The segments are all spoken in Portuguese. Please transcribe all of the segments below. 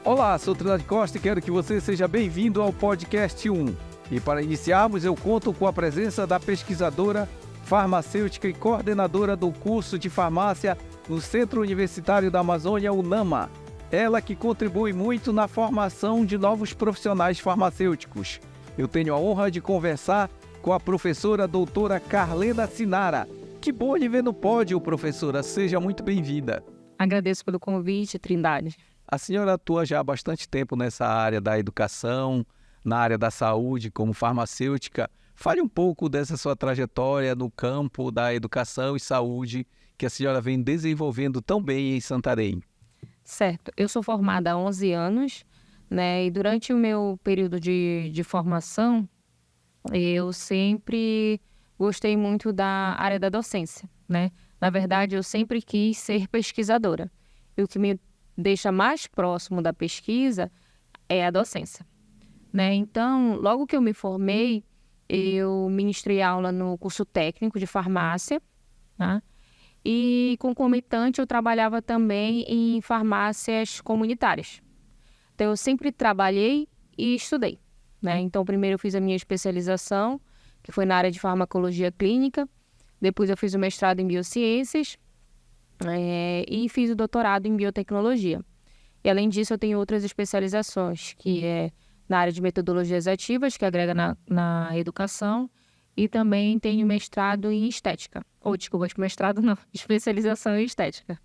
Olá, sou Trindade Costa e quero que você seja bem-vindo ao Podcast 1. E para iniciarmos, eu conto com a presença da pesquisadora, farmacêutica e coordenadora do curso de farmácia no Centro Universitário da Amazônia, UNAMA. Ela que contribui muito na formação de novos profissionais farmacêuticos. Eu tenho a honra de conversar com a professora doutora Carlena Sinara. Que bom lhe ver no pódio, professora. Seja muito bem-vinda. Agradeço pelo convite, Trindade. A senhora atua já há bastante tempo nessa área da educação, na área da saúde, como farmacêutica. Fale um pouco dessa sua trajetória no campo da educação e saúde que a senhora vem desenvolvendo tão bem em Santarém. Certo, eu sou formada há 11 anos, né? E durante o meu período de formação, eu sempre gostei muito da área da docência, né? Na verdade, eu sempre quis ser pesquisadora. E o que me deixa mais próximo da pesquisa é a docência, né? Então, logo que eu me formei, eu ministrei aula no curso técnico de farmácia, né? E concomitante eu trabalhava também em farmácias comunitárias. Então, eu sempre trabalhei e estudei, né? Então, primeiro eu fiz a minha especialização, que foi na área de farmacologia clínica. Depois eu fiz o mestrado em biociências e fiz o doutorado em biotecnologia. E além disso, eu tenho outras especializações, que é na área de metodologias ativas, que agrega na educação, e também tenho mestrado em estética. Mestrado não, especialização em estética.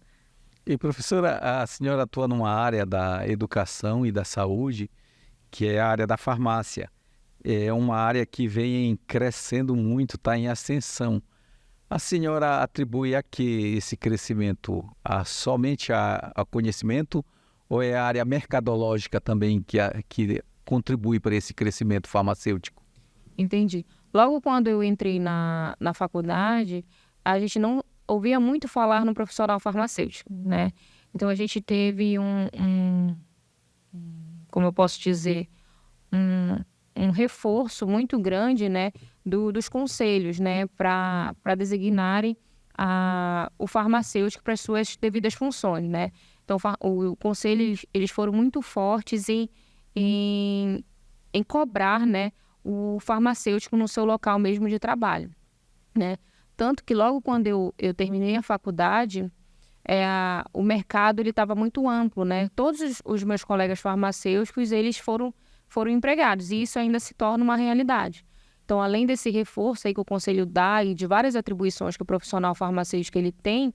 E professora, a senhora atua numa área da educação e da saúde, que é a área da farmácia. É uma área que vem crescendo muito, está em ascensão. A senhora atribui a que esse crescimento? Somente a conhecimento ou é a área mercadológica também que contribui para esse crescimento farmacêutico? Entendi. Logo quando eu entrei na faculdade, a gente não ouvia muito falar no profissional farmacêutico, né? Então a gente teve como eu posso dizer, um reforço muito grande, né, dos conselhos, né, para designarem o farmacêutico para as suas devidas funções, né? Então, o conselho, eles foram muito fortes em cobrar, né, o farmacêutico no seu local mesmo de trabalho, né? Tanto que logo quando eu terminei a faculdade, o mercado estava muito amplo, né? Todos os meus colegas farmacêuticos, eles foram empregados, e isso ainda se torna uma realidade. Então, além desse reforço aí que o Conselho dá e de várias atribuições que o profissional farmacêutico ele tem,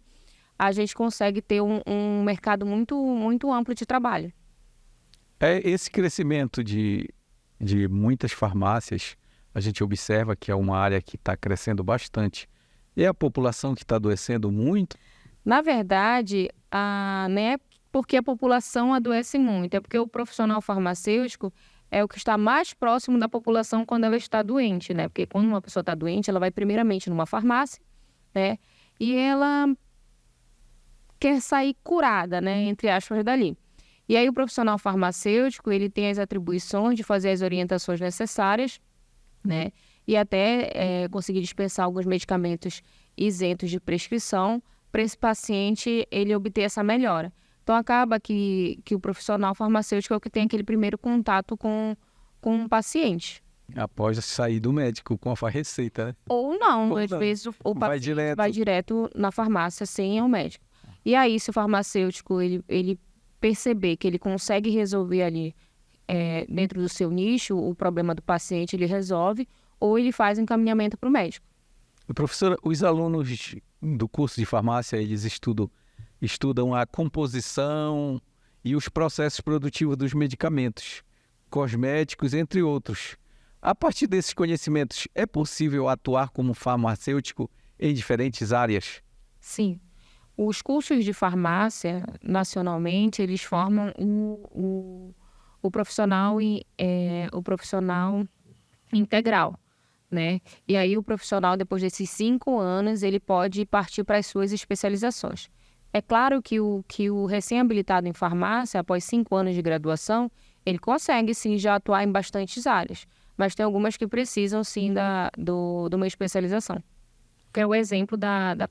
a gente consegue ter um mercado muito, muito amplo de trabalho. Esse crescimento de muitas farmácias, a gente observa que é uma área que está crescendo bastante. E a população que está adoecendo muito? Na verdade, não é porque a população adoece muito, é porque o profissional farmacêutico é o que está mais próximo da população quando ela está doente, né? Porque quando uma pessoa está doente, ela vai primeiramente numa farmácia, né? E ela quer sair curada, né? Entre aspas, dali. E aí o profissional farmacêutico, ele tem as atribuições de fazer as orientações necessárias, né? E até conseguir dispensar alguns medicamentos isentos de prescrição para esse paciente ele obter essa melhora. Então, acaba que o profissional farmacêutico é o que tem aquele primeiro contato com o paciente. Após sair do médico com a receita, né? Ou não, às vezes o paciente vai direto na farmácia sem ir ao médico. E aí, se o farmacêutico ele perceber que ele consegue resolver ali, dentro do seu nicho, o problema do paciente, ele resolve, ou ele faz encaminhamento para o médico. Professora, os alunos do curso de farmácia, eles estudam a composição e os processos produtivos dos medicamentos, cosméticos, entre outros. A partir desses conhecimentos, é possível atuar como farmacêutico em diferentes áreas? Sim. Os cursos de farmácia, nacionalmente, eles formam o profissional integral, né? E aí o profissional, depois desses 5 anos, ele pode partir para as suas especializações. É claro que o recém-habilitado em farmácia, após 5 anos de graduação, ele consegue sim já atuar em bastantes áreas, mas tem algumas que precisam sim de uma especialização. Que é o exemplo da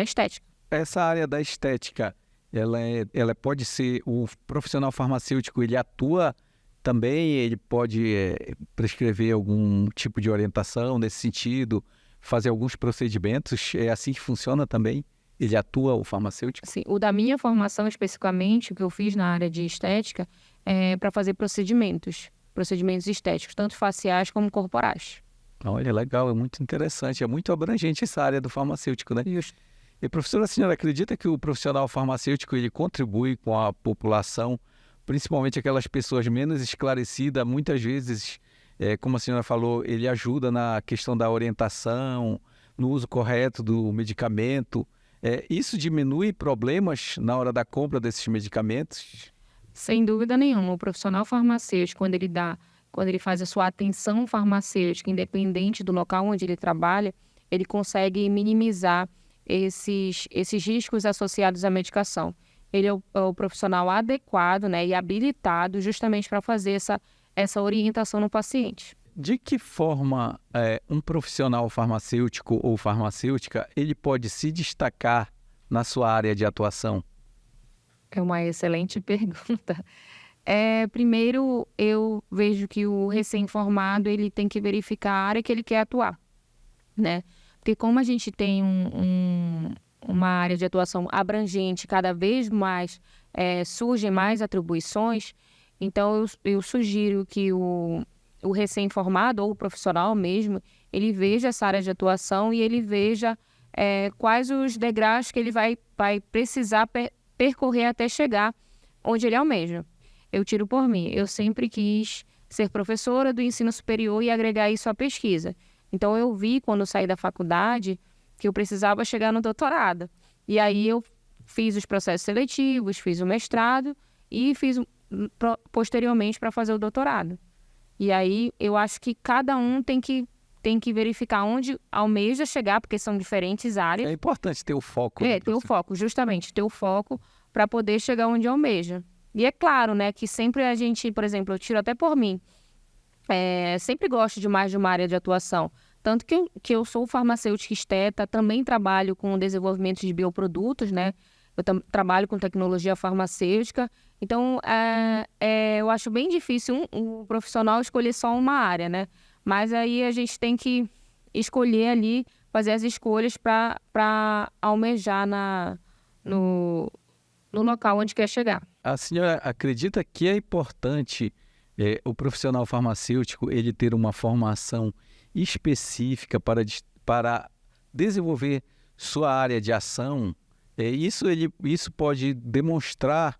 estética. Essa área da estética, ela pode ser, o profissional farmacêutico, ele atua também, ele pode prescrever algum tipo de orientação nesse sentido, fazer alguns procedimentos, é assim que funciona também? Ele atua, o farmacêutico? Sim, o da minha formação especificamente, o que eu fiz na área de estética, é para fazer procedimentos estéticos, tanto faciais como corporais. Olha, legal, é muito interessante, é muito abrangente essa área do farmacêutico, né? Isso. E, professora, a senhora acredita que o profissional farmacêutico ele contribui com a população, principalmente aquelas pessoas menos esclarecidas, muitas vezes, como a senhora falou, ele ajuda na questão da orientação, no uso correto do medicamento. Isso diminui problemas na hora da compra desses medicamentos? Sem dúvida nenhuma, o profissional farmacêutico, quando ele faz a sua atenção farmacêutica, independente do local onde ele trabalha, ele consegue minimizar esses riscos associados à medicação. Ele é o profissional adequado, né, e habilitado justamente para fazer essa orientação no paciente. De que forma um profissional farmacêutico ou farmacêutica ele pode se destacar na sua área de atuação? É uma excelente pergunta. Primeiro, eu vejo que o recém-formado ele tem que verificar a área que ele quer atuar, né? Porque como a gente tem uma área de atuação abrangente, cada vez mais surgem mais atribuições, então eu sugiro que o recém-formado ou o profissional mesmo, ele veja essa área de atuação e ele veja quais os degraus que ele vai precisar percorrer até chegar onde ele almeja. Eu tiro por mim, eu sempre quis ser professora do ensino superior e agregar isso à pesquisa. Então eu vi quando eu saí da faculdade que eu precisava chegar no doutorado. E aí eu fiz os processos seletivos, fiz o mestrado e fiz posteriormente para fazer o doutorado. E aí eu acho que cada um tem que verificar onde almeja chegar, porque são diferentes áreas. É importante ter o foco. Ter o foco, justamente, ter o foco para poder chegar onde almeja. E é claro, né, que sempre a gente, por exemplo, eu tiro até por mim, sempre gosto de mais de uma área de atuação. Tanto que eu sou farmacêutica esteta, também trabalho com o desenvolvimento de bioprodutos, né? Eu trabalho com tecnologia farmacêutica. Então, eu acho bem difícil um profissional escolher só uma área, né? Mas aí a gente tem que escolher ali, fazer as escolhas para almejar no local onde quer chegar. A senhora acredita que é importante o profissional farmacêutico ele ter uma formação específica para desenvolver sua área de ação? Isso pode demonstrar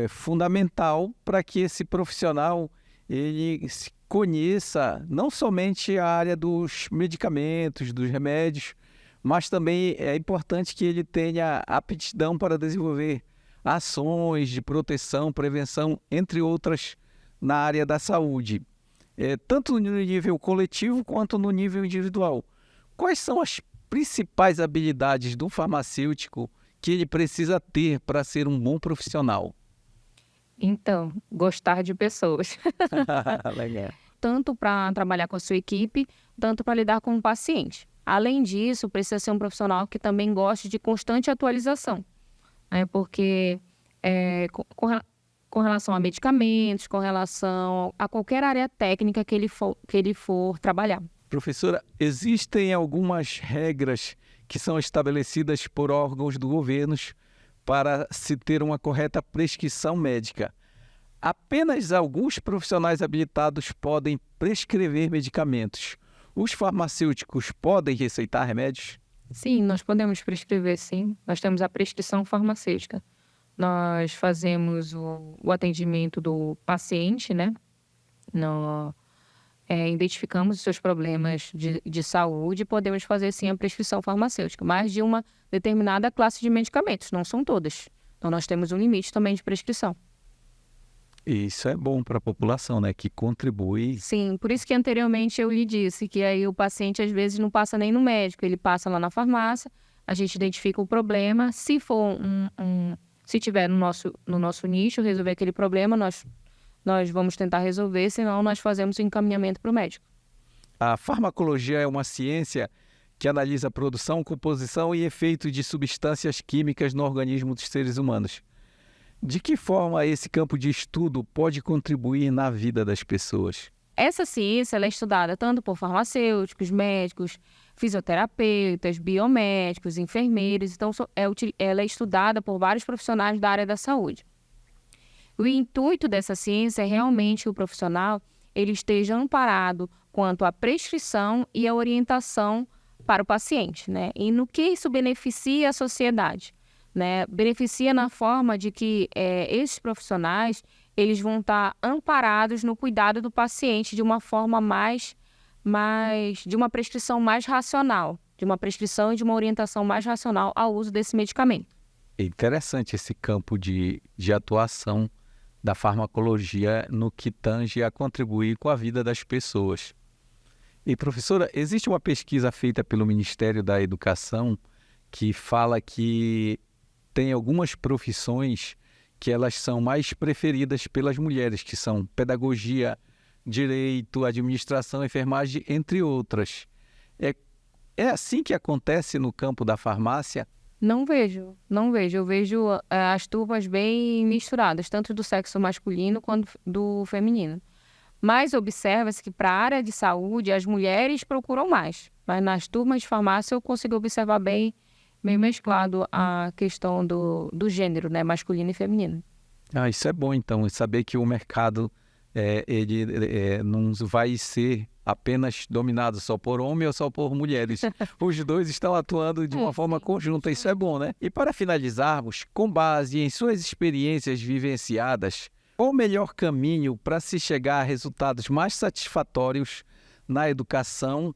fundamental para que esse profissional ele conheça não somente a área dos medicamentos, dos remédios, mas também é importante que ele tenha aptidão para desenvolver ações de proteção, prevenção, entre outras, na área da saúde, tanto no nível coletivo quanto no nível individual. Quais são as principais habilidades do farmacêutico que ele precisa ter para ser um bom profissional? Então, gostar de pessoas. Legal. Tanto para trabalhar com a sua equipe, tanto para lidar com o paciente. Além disso, precisa ser um profissional que também goste de constante atualização, né? Porque com relação a medicamentos, com relação a qualquer área técnica que ele for trabalhar. Professora, existem algumas regras que são estabelecidas por órgãos do governo para se ter uma correta prescrição médica. Apenas alguns profissionais habilitados podem prescrever medicamentos. Os farmacêuticos podem receitar remédios? Sim, nós podemos prescrever, sim. Nós temos a prescrição farmacêutica. Nós fazemos o atendimento do paciente, né? Identificamos os seus problemas de saúde e podemos fazer, sim, a prescrição farmacêutica, mas de uma determinada classe de medicamentos, não são todas. Então, nós temos um limite também de prescrição. Isso é bom para a população, né? Que contribui. Sim, por isso que anteriormente eu lhe disse que aí o paciente às vezes não passa nem no médico, ele passa lá na farmácia, a gente identifica o problema, se for se tiver no nosso nicho, resolver aquele problema, nós vamos tentar resolver, senão nós fazemos o encaminhamento para o médico. A farmacologia é uma ciência que analisa a produção, composição e efeito de substâncias químicas no organismo dos seres humanos. De que forma esse campo de estudo pode contribuir na vida das pessoas? Essa ciência ela é estudada tanto por farmacêuticos, médicos, fisioterapeutas, biomédicos, enfermeiros. Então, ela é estudada por vários profissionais da área da saúde. O intuito dessa ciência é realmente que o profissional ele esteja amparado quanto à prescrição e à orientação para o paciente, né? E no que isso beneficia a sociedade, né? Beneficia na forma de que esses profissionais eles vão estar amparados no cuidado do paciente de uma forma de uma prescrição mais racional, de uma prescrição e de uma orientação mais racional ao uso desse medicamento. É interessante esse campo de atuação da farmacologia no que tange a contribuir com a vida das pessoas. E, professora, existe uma pesquisa feita pelo Ministério da Educação que fala que tem algumas profissões que elas são mais preferidas pelas mulheres, que são pedagogia, direito, administração, enfermagem, entre outras. É assim que acontece no campo da farmácia? Não vejo. Eu vejo as turmas bem misturadas, tanto do sexo masculino quanto do feminino. Mas observa-se que para a área de saúde as mulheres procuram mais. Mas nas turmas de farmácia eu consigo observar bem mesclado a questão do gênero, né, masculino e feminino. Isso é bom, então, saber que o mercado não vai ser apenas dominado só por homens ou só por mulheres. Os dois estão atuando de uma forma conjunta, isso é bom, né? E para finalizarmos, com base em suas experiências vivenciadas, qual o melhor caminho para se chegar a resultados mais satisfatórios na educação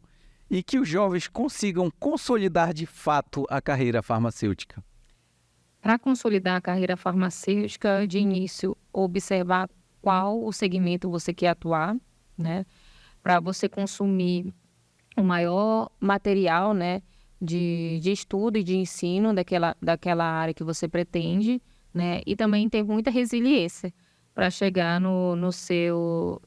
e que os jovens consigam consolidar de fato a carreira farmacêutica? Para consolidar a carreira farmacêutica, de início, observar qual o segmento você quer atuar, né? Para você consumir o maior material, né, de estudo e de ensino daquela área que você pretende, né? E também ter muita resiliência para chegar no seu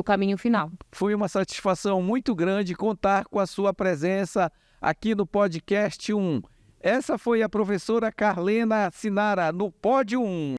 caminho final. Foi uma satisfação muito grande contar com a sua presença aqui no Podcast 1. Essa foi a professora Carlena Sinara, no Pod 1.